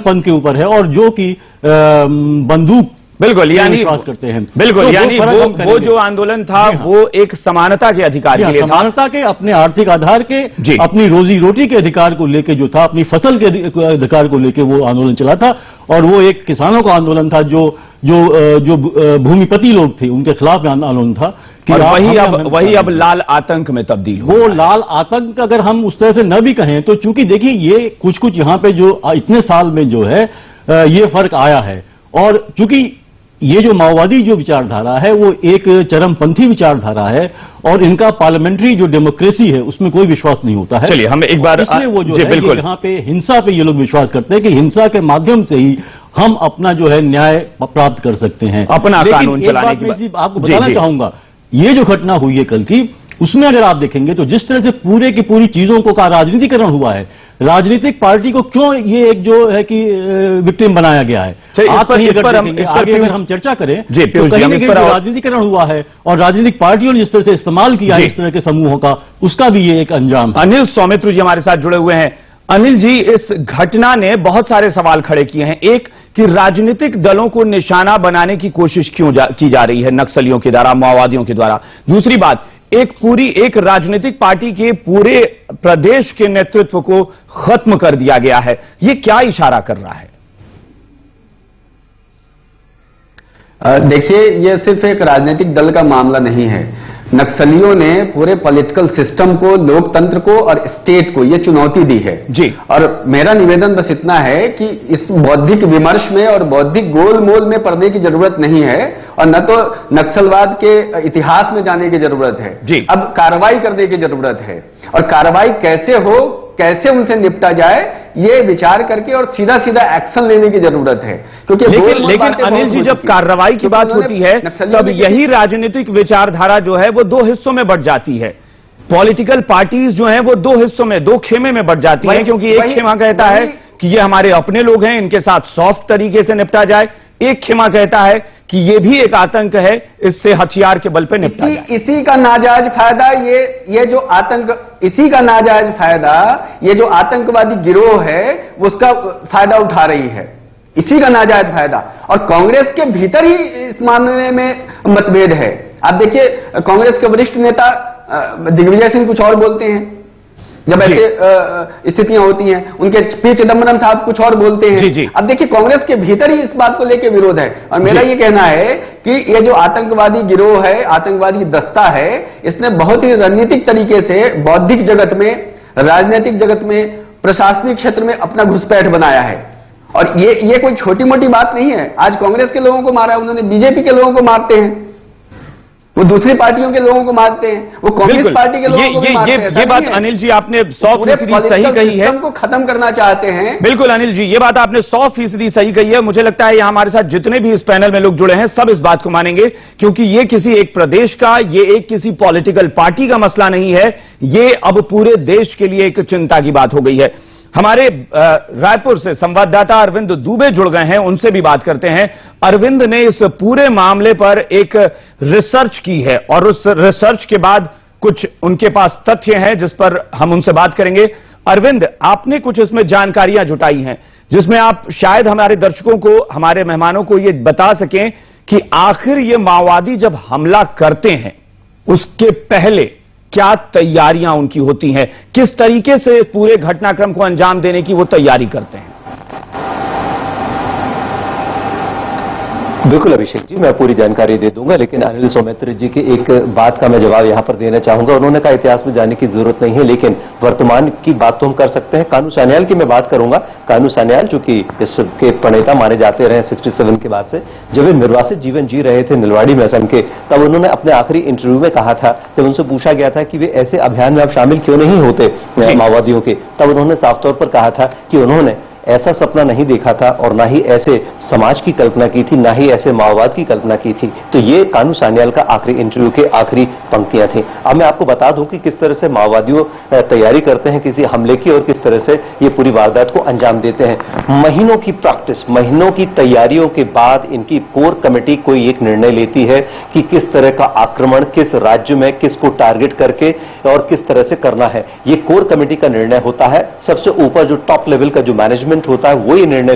चरमपंथ के ऊपर है और जो कि बंदूक बिल्कुल यानी विश्वास करते हैं। बिल्कुल तो यानी वो जो आंदोलन था वो एक समानता के अधिकार के लिए था, समानता के, अपने आर्थिक आधार के, अपनी रोजी रोटी के अधिकार को लेके जो था, अपनी फसल के अधिकार को लेके वो आंदोलन चला था। और वो एक किसानों का आंदोलन था, जो भूमिपति लोग थे उनके खिलाफ आंदोलन था। और वही अब लाल आतंक में तब्दील हो। वो लाल आतंक अगर हम उस तरह से न भी कहें तो, चूंकि देखिए ये कुछ यहां पे जो इतने साल में जो है ये फर्क आया है। और चूंकि ये जो माओवादी जो विचारधारा है वो एक चरमपंथी विचारधारा है और इनका पार्लियामेंट्री जो डेमोक्रेसी है उसमें कोई विश्वास नहीं होता है। चलिए हम एक बार इसलिए वो जो है यहाँ पे हिंसा पे ये लोग विश्वास करते हैं कि हिंसा के माध्यम से ही हम अपना जो है न्याय प्राप्त कर सकते हैं, अपना कानून चलाने की। आपको बताना चाहूंगा, ये जो घटना हुई है कल की, उसमें अगर आप देखेंगे तो जिस तरह से पूरे की पूरी चीजों का राजनीतिकरण हुआ है, राजनीतिक पार्टी को क्यों ये एक जो है कि विक्टिम बनाया गया है। आगे अगर हम चर्चा करें तो कहीं ना कहीं राजनीतिकरण हुआ है और राजनीतिक पार्टियों ने जिस तरह से इस्तेमाल किया है इस तरह के समूहों का, उसका भी ये एक अंजाम। अनिल सौमित्र जी हमारे साथ जुड़े हुए हैं। अनिल जी, इस घटना ने बहुत सारे सवाल खड़े किए हैं। एक कि राजनीतिक दलों को निशाना बनाने की कोशिश क्यों की जा रही है नक्सलियों के द्वारा, माओवादियों के द्वारा। दूसरी बात, एक राजनीतिक पार्टी के पूरे प्रदेश के नेतृत्व को खत्म कर दिया गया है। ये क्या इशारा कर रहा है? देखिए, यह सिर्फ एक राजनीतिक दल का मामला नहीं है। नक्सलियों ने पूरे पॉलिटिकल सिस्टम को, लोकतंत्र को और स्टेट को यह चुनौती दी है जी। और मेरा निवेदन बस इतना है कि इस बौद्धिक विमर्श में और बौद्धिक गोलमोल में पड़ने की जरूरत नहीं है और न तो नक्सलवाद के इतिहास में जाने की जरूरत है जी। अब कार्रवाई करने की जरूरत है और कार्रवाई कैसे हो, कैसे उनसे निपटा जाए, ये विचार करके और सीधा सीधा एक्शन लेने की जरूरत है। क्योंकि लेकिन अनिल जी, जब कार्रवाई की बात होती है तब यही राजनीतिक विचारधारा जो है वो दो हिस्सों में बंट जाती है। पॉलिटिकल पार्टीज जो हैं वो दो हिस्सों में, दो खेमे में बंट जाती हैं, क्योंकि एक खेमा कहता है कि ये हमारे अपने लोग हैं, इनके साथ सॉफ्ट तरीके से निपटा जाए। एक खेमा कहता है कि ये भी एक आतंक है, इससे हथियार के बल पे निपटा जाए। इसी का नाजायज फायदा ये जो आतंक, इसी का नाजायज फायदा ये जो आतंकवादी गिरोह है उसका फायदा उठा रही है, इसी का नाजायज फायदा। और कांग्रेस के भीतर ही इस मामले में मतभेद है। आप देखिए, कांग्रेस के वरिष्ठ नेता दिग्विजय सिंह कुछ और बोलते हैं जब ऐसे स्थितियां होती हैं, उनके पी चिदम्बरम साहब कुछ और बोलते हैं। जी। अब देखिए, कांग्रेस के भीतर ही इस बात को लेकर विरोध है और मेरा ये कहना है कि ये जो आतंकवादी गिरोह है, आतंकवादी दस्ता है, इसने बहुत ही रणनीतिक तरीके से बौद्धिक जगत में, राजनीतिक जगत में, प्रशासनिक क्षेत्र में अपना घुसपैठ बनाया है। और ये कोई छोटी मोटी बात नहीं है। आज कांग्रेस के लोगों को मारा, उन्होंने बीजेपी के लोगों को मारते हैं, वो दूसरी पार्टियों के लोगों को मारते हैं, वो कांग्रेस पार्टी के लोगों को भी मारते हैं। ये बात अनिल जी आपने 100% सही कही है। को खत्म करना चाहते हैं। बिल्कुल अनिल जी, ये बात आपने 100% सही कही है। मुझे लगता है यहां हमारे साथ जितने भी इस पैनल में लोग जुड़े हैं सब इस बात को मानेंगे, क्योंकि ये किसी एक प्रदेश का, ये एक किसी पॉलिटिकल पार्टी का मसला नहीं है, ये अब पूरे देश के लिए एक चिंता की बात हो गई है। हमारे रायपुर से संवाददाता अरविंद दुबे जुड़ गए हैं, उनसे भी बात करते हैं। अरविंद ने इस पूरे मामले पर एक रिसर्च की है और उस रिसर्च के बाद कुछ उनके पास तथ्य हैं जिस पर हम उनसे बात करेंगे। अरविंद, आपने कुछ इसमें जानकारियां जुटाई हैं जिसमें आप शायद हमारे दर्शकों को, हमारे मेहमानों को यह बता सकें कि आखिर ये माओवादी जब हमला करते हैं उसके पहले क्या तैयारियां उनकी होती हैं, किस तरीके से पूरे घटनाक्रम को अंजाम देने की वो तैयारी करते हैं। बिल्कुल अभिषेक जी, मैं पूरी जानकारी दे दूंगा, लेकिन अनिल सौमित्र जी की एक बात का मैं जवाब यहां पर देना चाहूंगा। उन्होंने कहा इतिहास में जाने की जरूरत नहीं है, लेकिन वर्तमान की बात तो हम कर सकते हैं। कानू सान्याल की मैं बात करूंगा। कानू सान्याल जो कि इसके प्रणेता माने जाते रहे 67 के बाद से, जब वे निर्वासित जीवन जी रहे थे निलवाड़ी में असम के, तब उन्होंने अपने आखिरी इंटरव्यू में कहा था, जब उनसे पूछा गया था कि वे ऐसे अभियान में अब शामिल क्यों नहीं होते माओवादियों के, तब उन्होंने साफ तौर पर कहा था कि उन्होंने ऐसा सपना नहीं देखा था और ना ही ऐसे समाज की कल्पना की थी, ना ही ऐसे माओवाद की कल्पना की थी। तो ये कानू सान्याल का आखिरी इंटरव्यू के आखिरी पंक्तियां थी। अब मैं आपको बता दूं कि किस तरह से माओवादियों तैयारी करते हैं किसी हमले की और किस तरह से ये पूरी वारदात को अंजाम देते हैं। महीनों की प्रैक्टिस, महीनों की तैयारियों के बाद इनकी कोर कमेटी कोई एक निर्णय लेती है कि किस तरह का आक्रमण किस राज्य में किसको टारगेट करके और किस तरह से करना है। ये कोर कमेटी का निर्णय होता है। सबसे ऊपर जो टॉप लेवल का जो मैनेजमेंट होता है वो ये निर्णय